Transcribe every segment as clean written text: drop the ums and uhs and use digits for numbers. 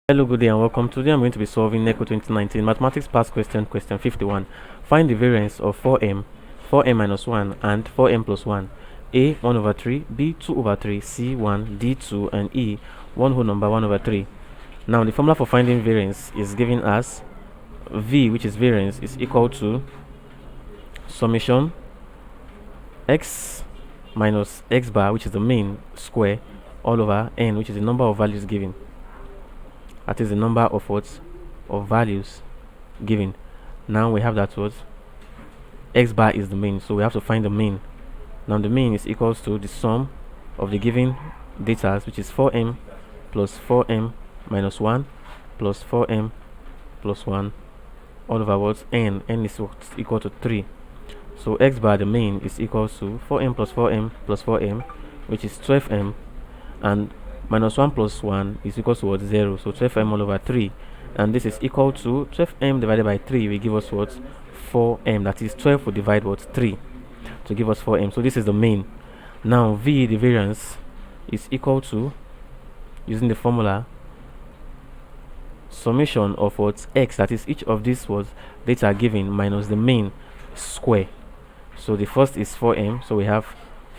Hello, good day and welcome. Today I'm going to be solving NECO 2019 Mathematics Past Question, question 51. Find the variance of 4m, 4m minus 1 and 4m plus 1. A 1 over 3, B 2 over 3, C 1, D 2 and E 1 whole number 1 over 3. Now the formula for finding variance is given as V, which is variance, is equal to summation x minus x bar, which is the mean, square all over n, which is the number of values given. That is the number of what? Of values given. Now we have that what? X bar is the mean, so we have to find the mean. Now the mean is equals to the sum of the given data, which is 4m plus 4m minus 1 plus 4m plus 1 all over what? N is what? Equal to 3. So x bar, the mean, is equals to 4m plus 4m plus 4m, which is 12m, and minus 1 plus 1 is equal to what? 0. So 12m all over 3, and this is equal to 12m divided by 3 will give us what? 4m. That is 12 will divide what? 3 to give us 4m. So this is the mean. Now V, the variance, is equal to, using the formula, summation of what? X, that is each of these was data given, minus the mean square. So the first is 4m, so we have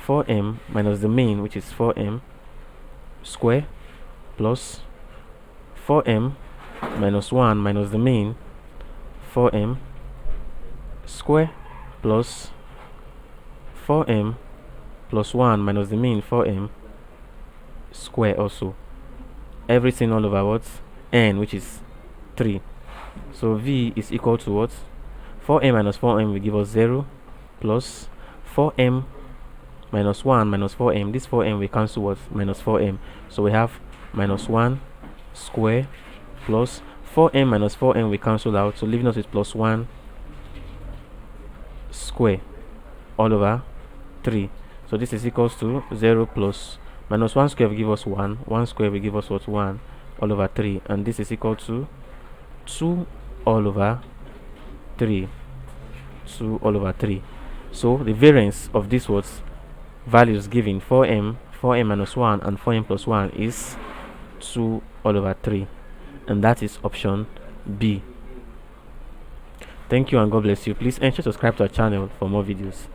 4m minus the mean, which is 4m square, plus 4m minus 1 minus the mean 4m square, plus 4m plus 1 minus the mean 4m square, also everything all over what? N, which is 3. So V is equal to what? 4m minus 4m will give us 0, plus 4m minus 1 minus 4m. This 4m will cancel what? Minus 4m. So we have minus 1 square plus 4m minus 4m will cancel out, so leaving us with plus 1 square all over 3. So this is equals to 0 plus minus 1 square will give us 1, 1 square will give us what? 1 all over 3, and this is equal to 2 all over 3. 2 all over 3. So the variance of this was values given 4m, 4m minus 1 and 4m plus 1 is 2 all over 3, and that is option B. Thank you and God bless you. Please ensure to subscribe to our channel for more videos.